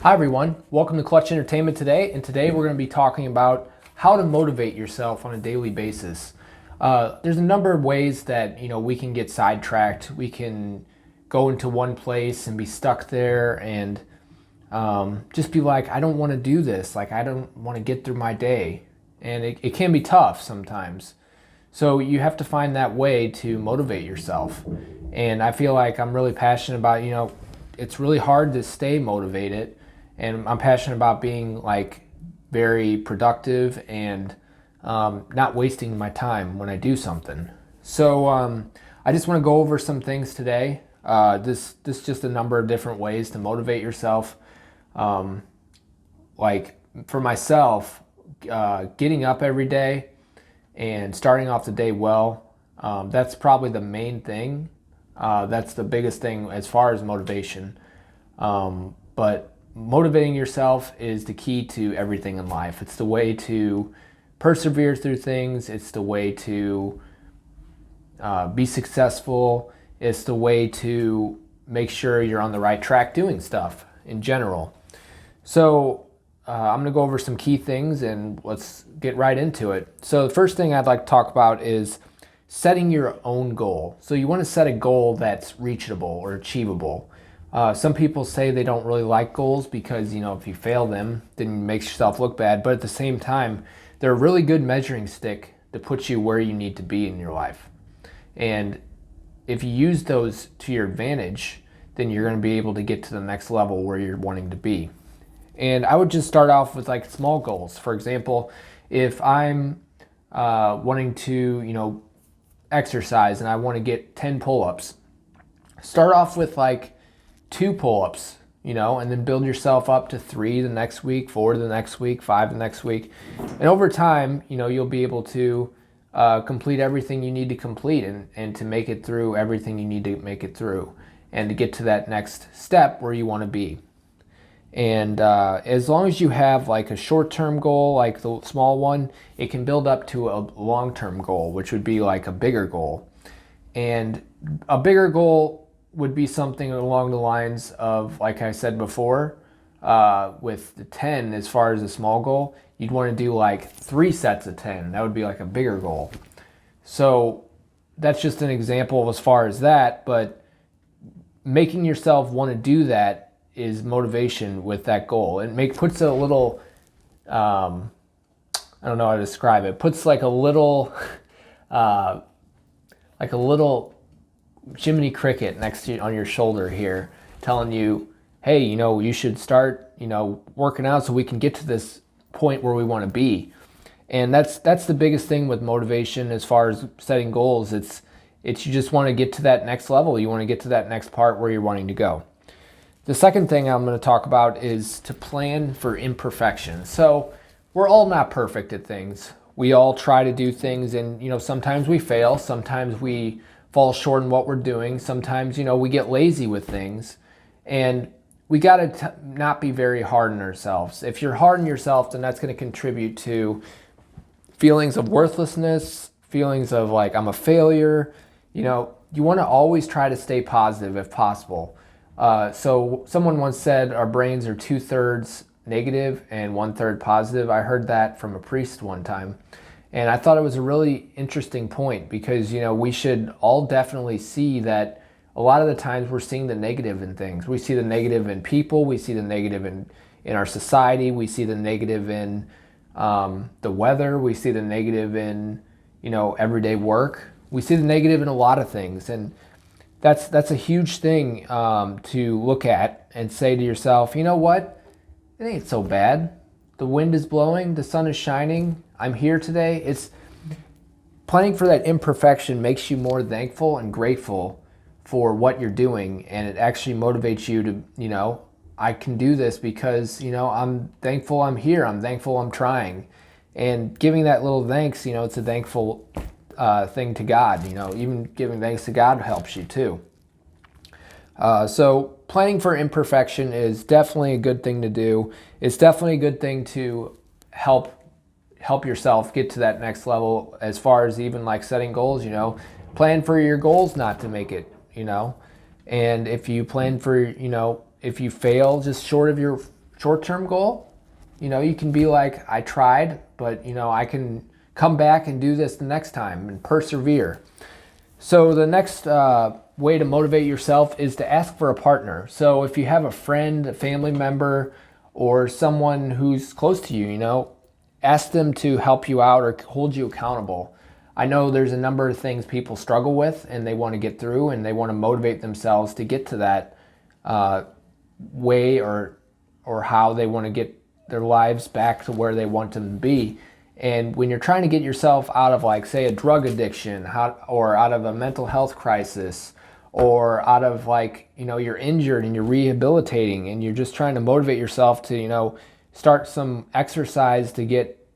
Hi everyone, welcome to Clutch Entertainment today, and today we're going to be talking about how to motivate yourself on a daily basis. There's a number of ways that we can get sidetracked. We can go into one place and be stuck there and just be like, I don't want to do this, like I don't want to get through my day, and it can be tough sometimes. So you have to find that way to motivate yourself, and I feel like I'm really passionate about, it's really hard to stay motivated. And I'm passionate about being like very productive and not wasting my time when I do something. So I just want to go over some things today. This just a number of different ways to motivate yourself. Like for myself, getting up every day and starting off the day well, that's probably the main thing. That's the biggest thing as far as motivation. But motivating yourself is the key to everything in life. It's the way to persevere through things. It's the way to be successful. It's the way to make sure you're on the right track doing stuff in general. So I'm going to go over some key things and let's get right into it. So the first thing I'd like to talk about is setting your own goal. So you want to set a goal that's reachable or achievable. Some people say they don't really like goals because, if you fail them, then it makes yourself look bad. But at the same time, they're a really good measuring stick to put you where you need to be in your life. And if you use those to your advantage, then you're going to be able to get to the next level where you're wanting to be. And I would just start off with like small goals. For example, if I'm wanting to, exercise and I want to get 10 pull-ups, start off with like 2 pull-ups, and then build yourself up to 3 the next week, 4 the next week, 5 the next week. And over time, you'll be able to complete everything you need to complete and to make it through everything you need to make it through and to get to that next step where you want to be. And as long as you have like a short-term goal, like the small one, it can build up to a long-term goal, which would be like a bigger goal. And a bigger goal would be something along the lines of, like I said before, with the 10, as far as a small goal, you'd want to do like 3 sets of 10. That would be like a bigger goal. So that's just an example of as far as that, but making yourself want to do that is motivation with that goal. It puts a little, I don't know how to describe it, puts like a little, Jiminy Cricket next to you on your shoulder here, telling you, hey, you should start, working out so we can get to this point where we want to be. And that's the biggest thing with motivation as far as setting goals. It's you just want to get to that next level. You want to get to that next part where you're wanting to go. The second thing I'm going to talk about is to plan for imperfection. So we're all not perfect at things. We all try to do things and, sometimes we fail. Sometimes we fall short in what we're doing. Sometimes, we get lazy with things, and we got to not be very hard on ourselves. If you're hard on yourself, then that's going to contribute to feelings of worthlessness, feelings of like, I'm a failure. You want to always try to stay positive if possible. So someone once said our brains are 2/3 negative and 1/3 positive. I heard that from a priest one time. And I thought it was a really interesting point because, we should all definitely see that a lot of the times we're seeing the negative in things. We see the negative in people. We see the negative in our society. We see the negative in the weather. We see the negative in, everyday work. We see the negative in a lot of things. And that's a huge thing to look at and say to yourself, you know what? It ain't so bad. The wind is blowing. The sun is shining. I'm here today. It's planning for that imperfection makes you more thankful and grateful for what you're doing. And it actually motivates you to, I can do this because, I'm thankful I'm here. I'm thankful I'm trying. And giving that little thanks, it's a thankful thing to God. Even giving thanks to God helps you too. So planning for imperfection is definitely a good thing to do. It's definitely a good thing to help yourself get to that next level as far as even like setting goals, plan for your goals not to make it, and if you plan for, if you fail just short of your short-term goal, you can be like, I tried, but I can come back and do this the next time and persevere. So the next way to motivate yourself is to ask for a partner. So if you have a friend, a family member, or someone who's close to you, ask them to help you out or hold you accountable. I know there's a number of things people struggle with and they want to get through, and they want to motivate themselves to get to that way or how they want to get their lives back to where they want them to be. And when you're trying to get yourself out of, like, say, a drug addiction, or out of a mental health crisis, or out of, like, you're injured and you're rehabilitating and you're just trying to motivate yourself to, start some exercise to get,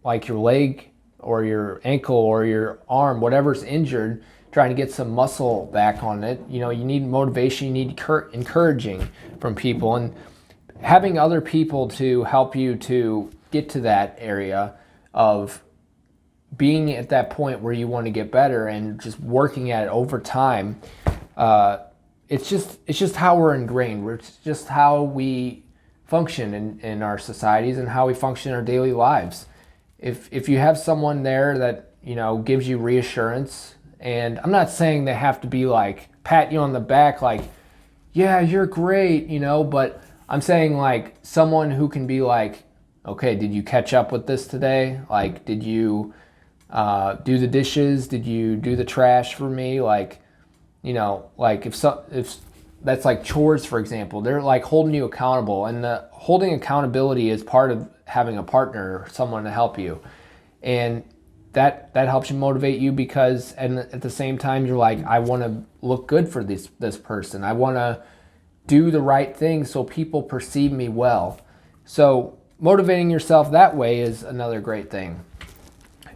like, your leg or your ankle or your arm, whatever's injured, trying to get some muscle back on it. You need motivation, you need encouraging from people, and having other people to help you to get to that area of being at that point where you want to get better and just working at it over time. It's just how we're ingrained. It's just how we function in our societies and how we function in our daily lives. If you have someone there that gives you reassurance, and I'm not saying they have to be like pat you on the back like, yeah, you're great, but I'm saying like someone who can be like, okay, did you catch up with this today? Like, did you do the dishes? Did you do the trash for me? Like, like if that's like chores, for example, they're like holding you accountable, and the holding accountability is part of having a partner or someone to help you. And that helps you motivate you, because and at the same time you're like, I want to look good for this person. I want to do the right thing so people perceive me well. So motivating yourself that way is another great thing.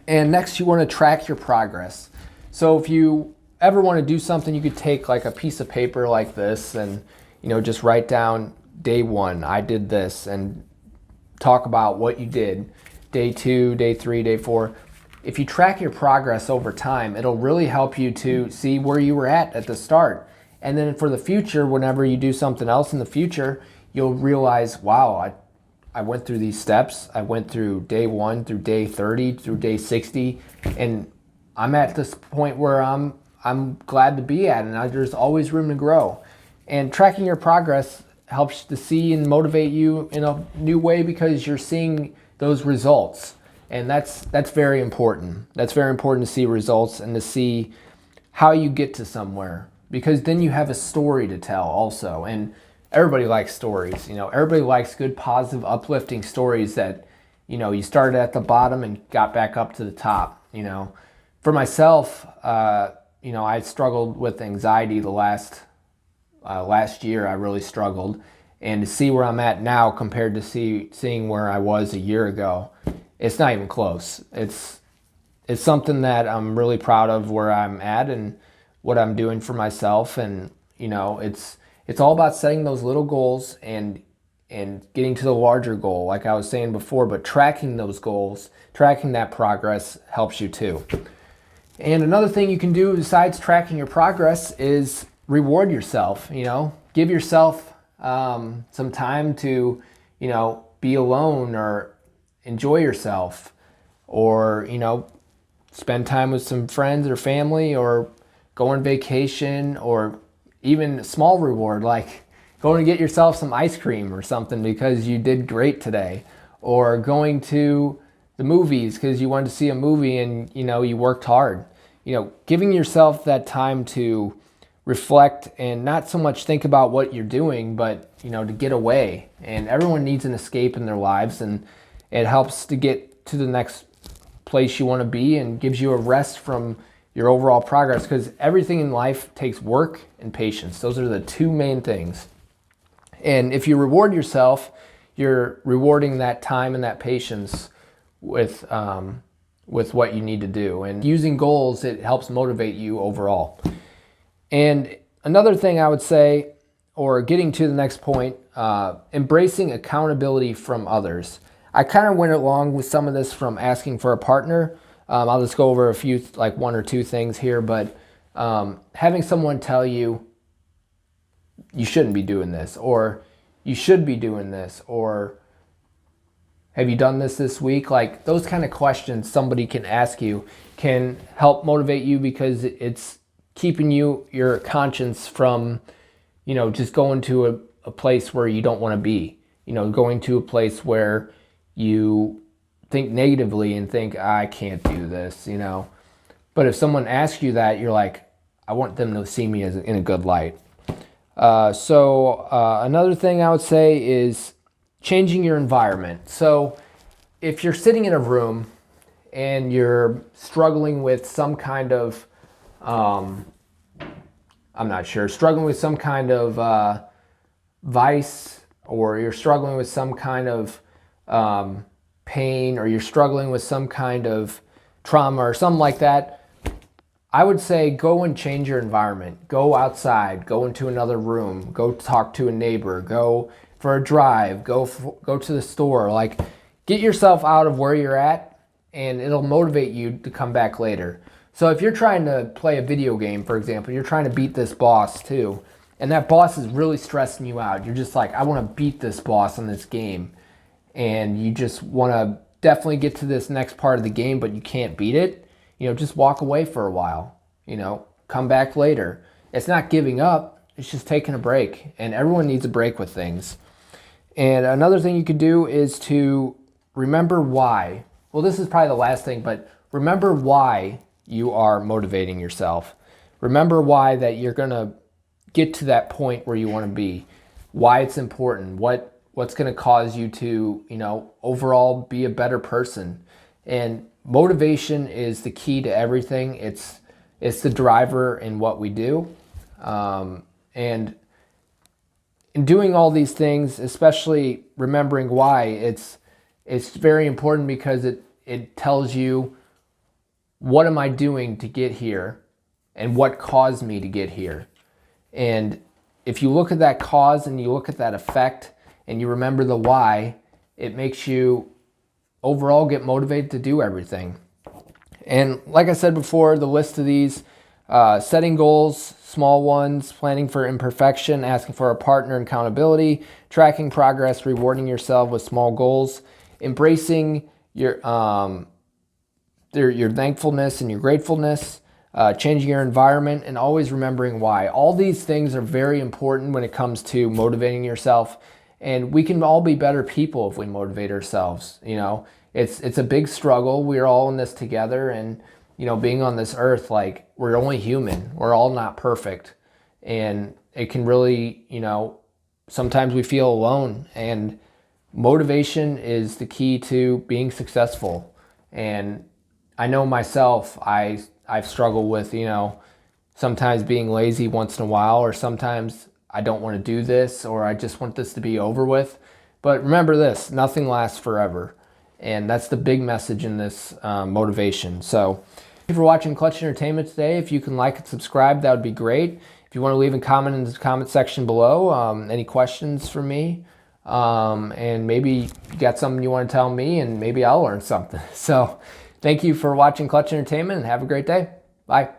And next, you want to track your progress. So if you ever want to do something, you could take like a piece of paper like this and just write down day 1, I did this, and talk about what you did. Day 2, day 3, day 4. If you track your progress over time, it'll really help you to see where you were at the start. And then for the future, whenever you do something else in the future, you'll realize, wow, I went through these steps. I went through day 1 through day 30 through day 60, and I'm at this point where I'm glad to be at, and there's always room to grow. And tracking your progress helps to see and motivate you in a new way, because you're seeing those results. And that's very important. That's very important to see results and to see how you get to somewhere, because then you have a story to tell also. And everybody likes stories. Everybody likes good, positive, uplifting stories that, you started at the bottom and got back up to the top. For myself, I struggled with anxiety the last year. I really struggled. And to see where I'm at now compared to seeing where I was a year ago, it's not even close. It's something that I'm really proud of where I'm at and what I'm doing for myself. And, it's all about setting those little goals and getting to the larger goal, like I was saying before, but tracking those goals, tracking that progress helps you too. And another thing you can do besides tracking your progress is reward yourself. Give yourself some time to, be alone or enjoy yourself, or, spend time with some friends or family, or go on vacation, or even a small reward like going to get yourself some ice cream or something because you did great today, or going to the movies because you wanted to see a movie and you worked hard. Giving yourself that time to reflect and not so much think about what you're doing, but to get away. And everyone needs an escape in their lives, and it helps to get to the next place you want to be and gives you a rest from your overall progress, because everything in life takes work and patience. Those are the two main things. And if you reward yourself, you're rewarding that time and that patience with what you need to do. And using goals, it helps motivate you overall. And another thing I would say, or getting to the next point, embracing accountability from others. I kind of went along with some of this from asking for a partner. I'll just go over a few, like 1 or 2 things here, but having someone tell you you shouldn't be doing this, or you should be doing this, or have you done this week? Like those kind of questions somebody can ask you can help motivate you, because it's keeping your conscience from, just going to a place where you don't want to be, going to a place where you think negatively and think, I can't do this, But if someone asks you that, you're like, I want them to see me as in a good light. Another thing I would say is changing your environment. So if you're sitting in a room and you're struggling with some kind of, struggling with some kind of vice, or you're struggling with some kind of pain, or you're struggling with some kind of trauma or something like that, I would say go and change your environment. Go outside, go into another room, go talk to a neighbor, go for a drive, go to the store. Like, get yourself out of where you're at, and it'll motivate you to come back later. So if you're trying to play a video game, for example, you're trying to beat this boss too, and that boss is really stressing you out. You're just like, I want to beat this boss in this game, and you just want to definitely get to this next part of the game, but you can't beat it. Just walk away for a while, come back later. It's not giving up, it's just taking a break, and everyone needs a break with things. And another thing you could do is to remember why. Well, this is probably the last thing, but remember why you are motivating yourself. Remember why that you're going to get to that point where you want to be, why it's important, what's going to cause you to, overall be a better person. And motivation is the key to everything. It's the driver in what we do. And in doing all these things, especially remembering why, it's very important, because it tells you, what am I doing to get here, and what caused me to get here. And if you look at that cause and you look at that effect and you remember the why, it makes you overall get motivated to do everything. And like I said before, the list of these, setting goals, small ones, planning for imperfection, asking for a partner, accountability, tracking progress, rewarding yourself with small goals, embracing your thankfulness and your gratefulness, changing your environment, and always remembering why. All these things are very important when it comes to motivating yourself. And we can all be better people if we motivate ourselves. It's a big struggle. We're all in this together, and being on this earth, like, we're only human. We're all not perfect, and it can really, sometimes we feel alone. And motivation is the key to being successful. And I know myself, I've struggled with, sometimes being lazy once in a while, or sometimes I don't want to do this, or I just want this to be over with. But remember this, nothing lasts forever. And that's the big message in this motivation. So thank you for watching Clutch Entertainment today. If you can like and subscribe, that would be great. If you want to leave a comment in the comment section below, any questions for me, and maybe you got something you want to tell me, and maybe I'll learn something. So thank you for watching Clutch Entertainment, and have a great day. Bye.